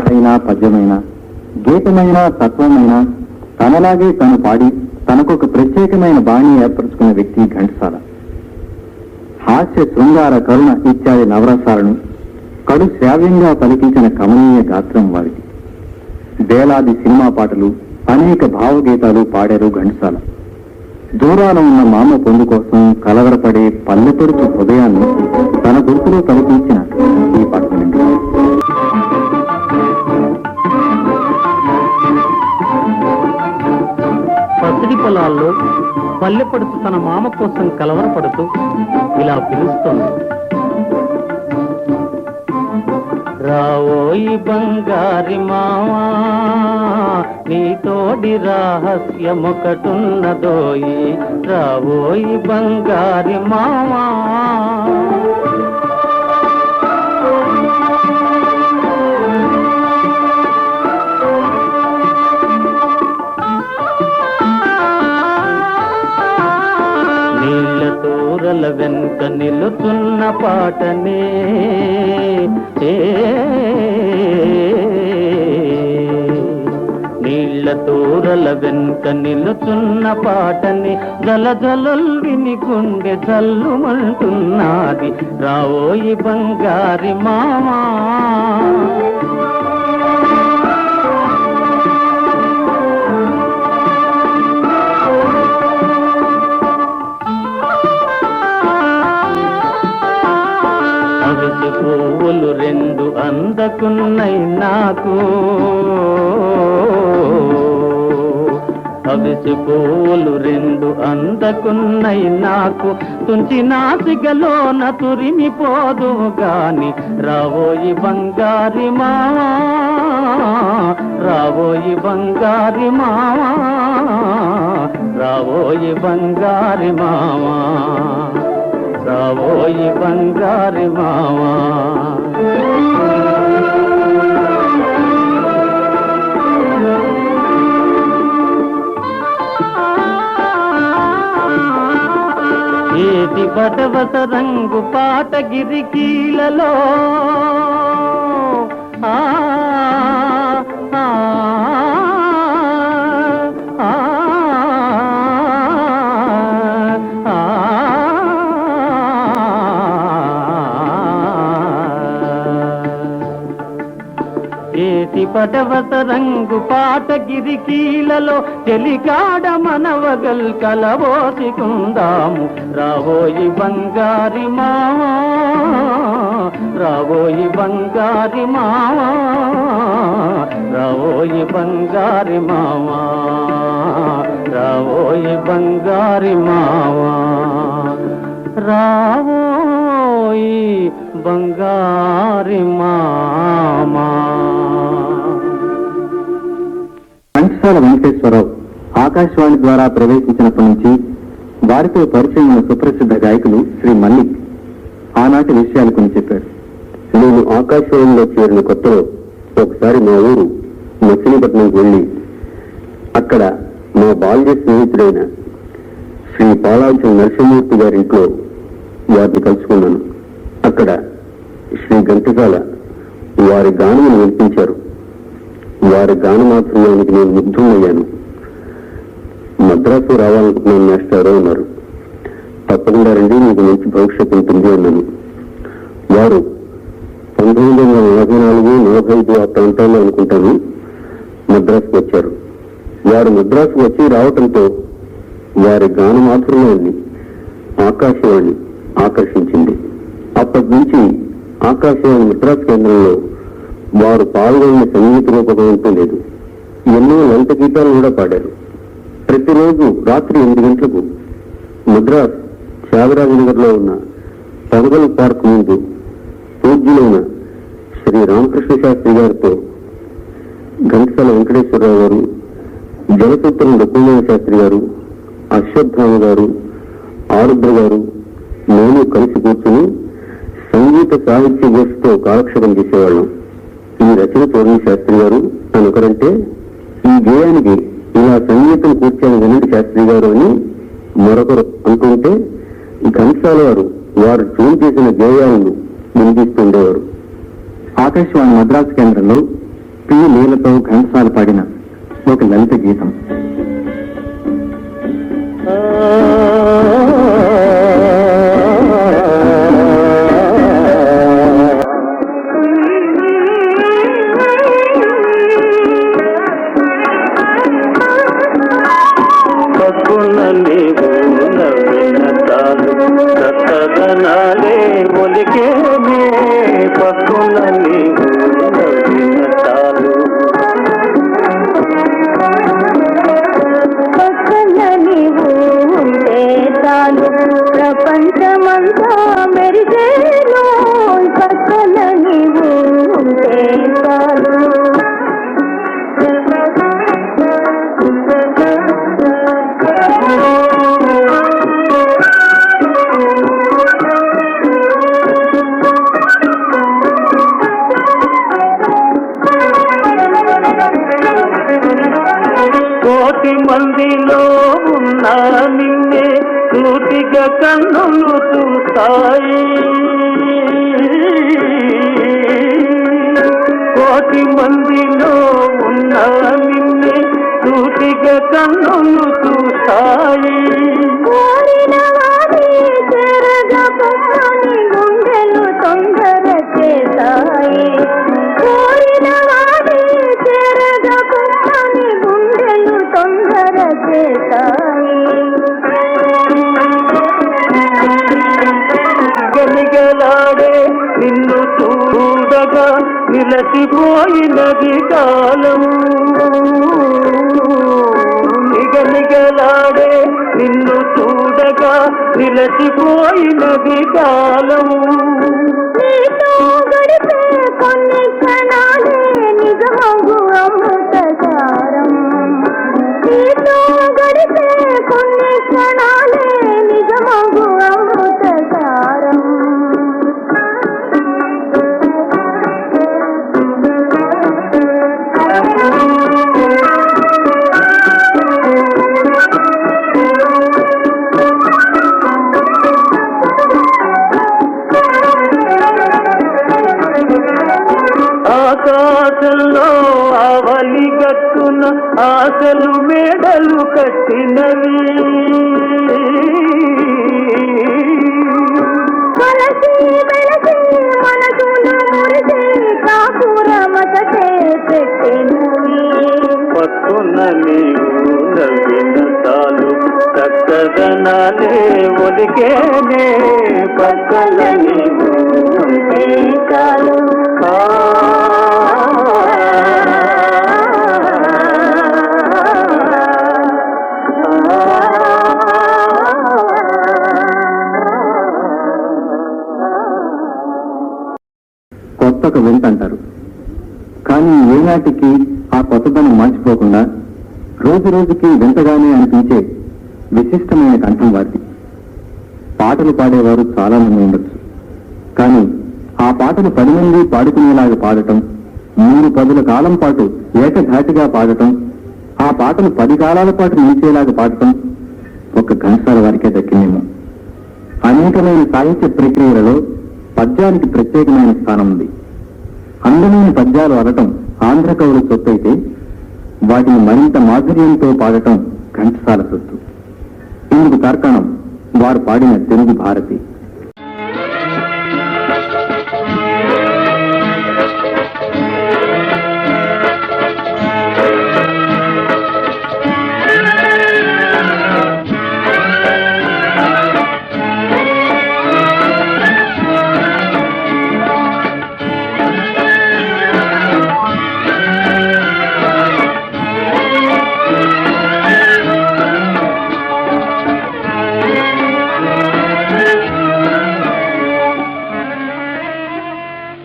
పాటైనా పద్యమైనా గీతమైన తత్వమైన తనలాగే తను పాడి తనకొక ప్రత్యేకమైన బాణి ఏర్పరచుకున్న వ్యక్తి ఘంటసాల. హాస్య శృంగార కరుణ ఇత్యాది నవరసాలను కడు శ్రావ్యంగా పలికించిన కమనీయ గాత్రం వారిది. వేలాది సినిమా పాటలు, అనేక భావగీతాలు పాడారు ఘంటసాల. దూరాన ఉన్న మామ పొందు కోసం కలవరపడే పల్లెపరుచు హృదయాన్ని తన గుర్తులో పలికించిన ఈ పాట వినండి. పసిడి పొలాల్లో పల్లెపడుతూ తన మామ కోసం కలవరపడుతూ ఇలా పిలుస్తోంది. రావోయి బంగారి మావా, నీతోడి రహస్యమొకటున్నదోయి, రావోయి బంగారి మావా. తూరల వెనుక నిలుతున్న పాటనే, నీళ్ల తూరల వెనుక నిలుతున్న పాటని జలజలల్విని గుండె జల్లుమంటున్నది, రావోయి బంగారి మామా. అవిసి పువ్వులు రెండు అందకున్నై నాకు, అవిసి పువ్వులు రెండు అందకున్నై నాకు, తుంచి నాసిగలోన తురిమిపోదు గాని, రావోయి బంగారి మావా, రావోయి బంగారి మావా, రావోయి బంగారి మావా, రావోయి బంగారి మావా. ఏటి బటవస రంగు పాట గిరికీలలో, ఏటి పటవస రంగు పాట గిరికీలలో, చెలికాడ మనవగల్ కలవోసికుందాము, రావోయి బంగారి మావా, రావోయి బంగారి మావా, రావోయి బంగారి మావా, రావోయి బంగారి మావా, రావోయి బంగారి మామా. ఘంటసాల వెంకటేశ్వరరావు ఆకాశవాణి ద్వారా ప్రవేశించినప్పటి నుంచి వారితో పరిచయం ఉన్న సుప్రసిద్ధ గాయకులు శ్రీ మల్లిక్ ఆనాటి విషయాలు కొన్ని చెప్పారు. నేను ఆకాశవాణిలో చేరిన కొత్తలో ఒకసారి మా ఊరు మచిలీపట్నంకి వెళ్ళి అక్కడ మా బాల్య స్నేహితుడైన శ్రీ పాలాంచం నరసింహమూర్తి గారింట్లో వారిని కలుసుకున్నాను. అక్కడ శ్రీ ఘంటసాల వారి గానమును వినిపించారు. వారి గానమాత్రయానికి నేను ముగ్ధుడయ్యాను. మద్రాసు రావాలనుకున్నాను మాస్టారు అన్నారు. తప్పకుండా రండి, మీకు మంచి భవిష్యత్తు ఉంటుంది అన్నాను. వారు 1944-45 ఆ ప్రాంతాల్లో అనుకుంటాను మద్రాసుకు వచ్చారు. వారు మద్రాసుకు వచ్చి రావటంతో వారి గానమాధుర్యాన్ని ఆకాశవాణి ఆకర్షించింది. అప్పటి నుంచి ఆకాశవాణి మద్రాసు కేంద్రంలో వారు పాల్గొన్న సంగీత రూపకం అంటూ లేదు. ఎన్నో లలిత గీతాలు కూడా పాడారు. ప్రతిరోజు రాత్రి 8 గంటలకు మద్రాస్ త్యాగరాజనగర్ లో ఉన్న పగల్ పార్క్ ముందు పూజ్యులైన శ్రీ రామకృష్ణ శాస్త్రి గారితో ఘంటసాల వెంకటేశ్వరరావు గారు, జలసూత్రం రుక్మిణీ శాస్త్రి గారు, అశ్వత్థామ గారు, ఆరుద్ర గారు, నేను కలిసి కూర్చుని సంగీత సాహిత్య గోష్ఠితో కాలక్షేపం చేసేవాళ్ళం. ఈ రచన చూడండి శాస్త్రి గారు అని ఒకరంటే, ఈ గేయానికి ఇలా సంగీతం కూర్చొని వినండి శాస్త్రి గారు అని మరొకరు అనుకుంటే, ఘంటసాల వారు ట్యూన్ చేసిన గేయాలను వినిపిస్తుండేవారు. ఆకాశవాణి మద్రాసు కేంద్రంలో పి లీలతో ఘంటసాల పాడిన ఒక లలిత గీతం. ప్రపంచమంతా మెరిసేను పక్కన నీవు ఉంటే చాలు. కోటి మందిలో ఉన్న నిన్నే సూటిగా కన్నులు చూస్తాయి. కోటి మందిలో ఉన్న నిన్నే సూటిగా కన్నులు చూస్తాయి. కోరిన వారి చెరగని గుండెలు తొందర చేస్తాయి. కోరిన వారి చెరగని గుండెలు తొందర చేస్తాయి. గలిగలాడే నిన్ను చూడగా నిలసిపోయినది కాలం. నిగనిగలాడే నిన్ను చూడగా నిలసిపోయినది కాలం. నీతో గడిపే కొన్ని క్షణాలే నిజమగు అమృతసారం. నీతో గడిపే కొన్ని క్షణాలే నిజమగు అమృతసారం. ఆకాశంలో ఆవలి గట్టున ఆశలు మేడలు కట్టినవి. మనసి వెలసి మనసును మురిసి కాపుర మతతే పెట్టినవి. పక్కున నీవు నవ్విన చాలు చక్కదనాలే ఒలికేనే. పక్కన నీవు ఉంటే చాలు. కొత్తకు వింతంటారు, కానీ ఏనాటికి ఆ కొత్తదనం మార్చిపోకుండా రోజు రోజుకి వింతగానే అనిపించే విశిష్టమైన కంఠం వారిది. పాటలు పాడేవారు చాలా మంది ఉండొచ్చు, కానీ ఆ పాటలు 10 మంది పాడుకునేలాగా పాడటం, 3 పదుల కాలం పాటు ఏకధాటిగా పాడటం, ఆ పాటలు 10 కాలాల పాటు నిలిచేలాగా పాడటం ఒక ఘంటసాల వారికే దక్కిందేమో. అనేకమైన సాహిత్య ప్రక్రియలలో పద్యానికి ప్రత్యేకమైన స్థానం ఉంది. అందమైన పద్యాలు అనటం ఆంధ్ర కవుల సొత్తు అయితే, వాటిని మరింత మాధుర్యంతో పాడటం ఘంటసాల సొత్తు. ఇందుకు తార్కాణం వారు పాడిన తెలుగు భారతి.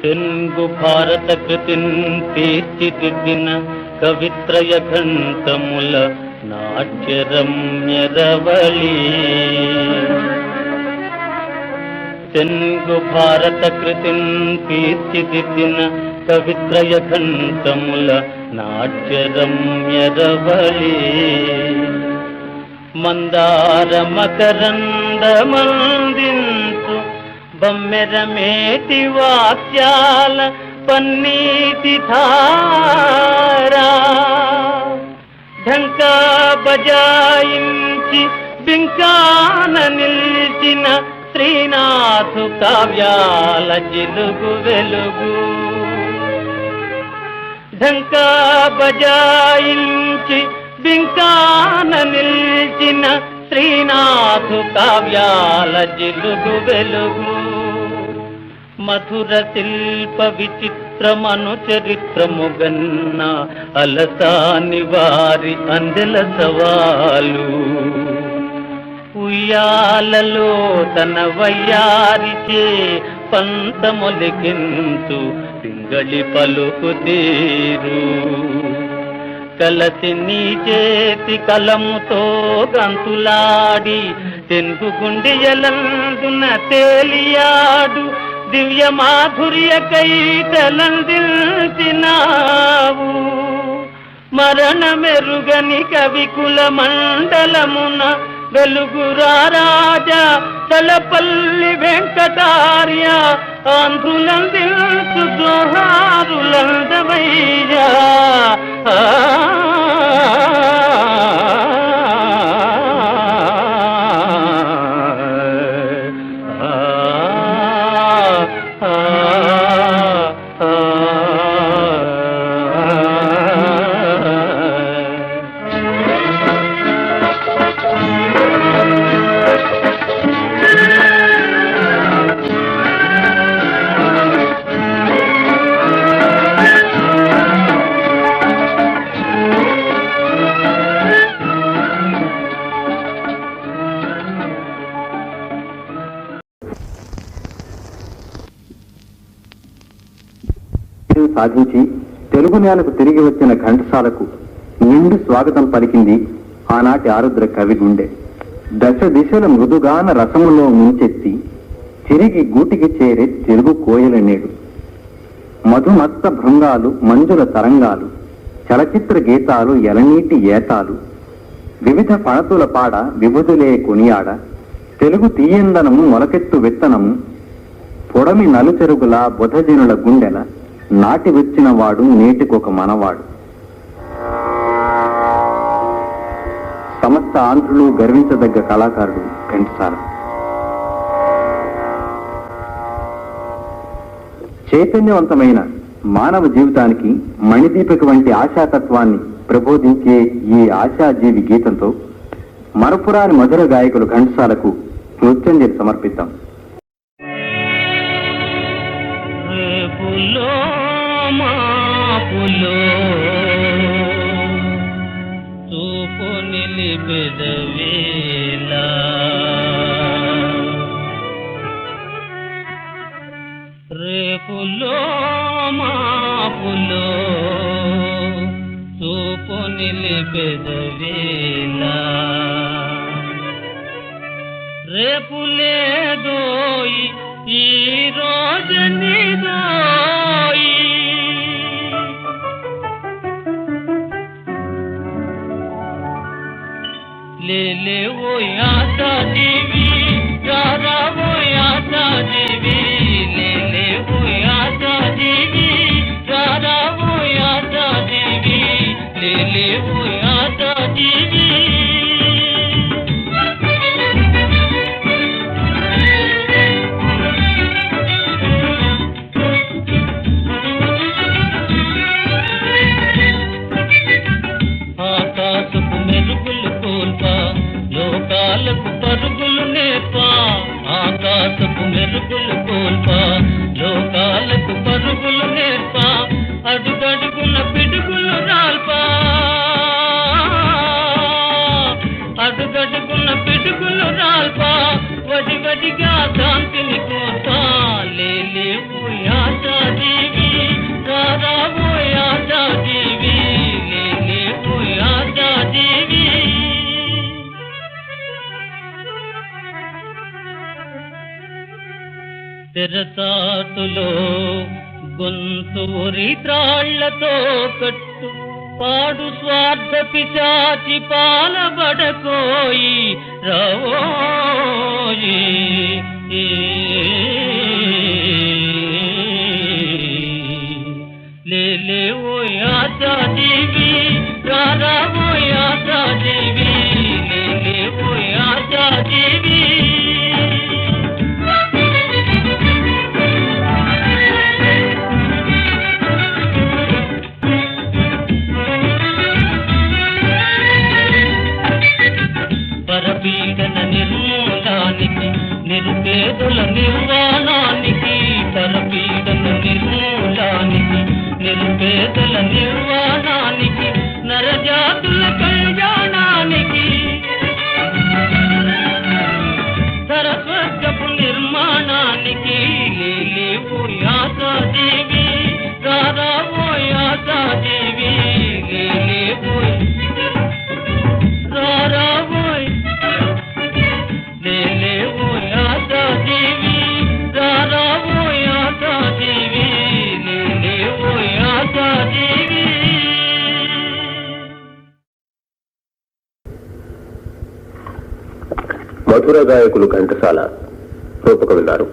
తెలుగు భారత కృతిన్ తీర్చిదిద్దిన కవిత్రయ ఘంటముల నాట్యరమ్యరవళి. తెలుగు భారత కృతిన్ తీర్చిదిద్దిన కవిత్రయ ఘంటముల నాట్యరమ్యరవళి. మందార మకరంద మందించు బమ్మెరమేటి వాక్యాల పన్నీటి ధార. బజాయించి బింకాన నిల్చిన శ్రీనాథు కావ్యాల జిలుగు వెలుగు. ఢంకా బజాయించి బింకాన నిల్చిన శ్రీనాథు కావ్యాల జిలుగు వెలుగు. మధుర శిల్ప విచిత్రమను చరిత్రముగన్న అలసాని వారి అందెల సవాలు. ఉయ్యాలలో తన వయ్యారిచే పంతమొలికింతు పింగళి పలుకు తీరు. కలసి నీ చేతి కలముతో గంతులాడి తెన్గు గుండెయలందున తేలియాడు. దివ్య మాధుర్య కైతలందిల్చినావు. మరణ మెరుగని కవికుల మండలమున వెలుగురా రాజా తలపల్లి వెంకటార్య. ఆంధ్రులందిల్చు జోహారులందమయ్యా. సాధించి తెలుగు నేలకు తిరిగి వచ్చిన ఘంటసాలకు నిండు స్వాగతం పలికింది ఆనాటి ఆరుద్ర కవి గుండె. దశ దిశల మృదుగాన రసములో ముంచెత్తి తిరిగి గూటికి చేరే తెలుగు కోయల నేడు. మధుమత్త భృంగాలు, మంజుల తరంగాలు, చలచిత్ర గీతాలు, ఎలనీటి ఏతాలు, వివిధ పణతుల పాడ, విభుదులే కొనియాడ, తెలుగు తీయందనము మొలకెత్తు విత్తనము, పొడమి నలుచెరుగుల బుధజనుల గుండెల నాటి వచ్చిన వాడు నేటికొక మనవాడు. సమస్త ఆంధ్రులు గర్వించదగ్గ కళాకారుడు ఘంటసాల. చైతన్యవంతమైన మానవ జీవితానికి మణిదీపిక వంటి ఆశాతత్వాన్ని ప్రబోధించే ఈ ఆశాజీవి గీతంతో మరపురాని మధుర గాయకులు ఘంటసాలకు నృత్యంజలి సమర్పిద్దాం. చూపు నిలిపెదవేలా రేపులో మాపులో చూపు నిలిపెదవేలా రేపు లేదోయి ఈ రోజనిదోయి ले वो आशा जीवी जारा वो आशा जीवी ले वो आशा जीवी जारा वो आशा जीवी ले वो आशा जीवी ఆకాశపు మెరుగులు కోల్పా లోకాలకు పరుగులు నేర్పా ఆకాశపు మెరుగులు కోల్పా లోకాలకు పరుగులు నేర్పా అడుగడుగున పిడుగులు రాల్పా అడుగడుగున పిడుగులు రాల్పా వడి వడిగా శాంతిని కోల్పా లేలే ఓ ఆశా జీవి రారా ఓ ఆశా జీవి లేలే ఓ ఆశా జీవి తెరసాటులో గొంతు త్రాళ్లతో కట్టు పాడు స్వార్థ పిశాచి పాలబడకోయి రావోయి ले ओ आशा जीवी रारा वो आशा जीवी పేదల నిర్వాణానికి నరజాతుల కళ్యాణానికి సరస్వత్యపు నిర్మాణానికి లేలేవో ఆశాజీవి రారావో ఆశాజీవి లేలేవో రారావోయ్ లేలేవో ఆశాజీవి రారావో ఆశాజీవి లేలేవో ఆశాజీవి. మధుర గాయకులు ఘంటసాల రూపకం విన్నారు.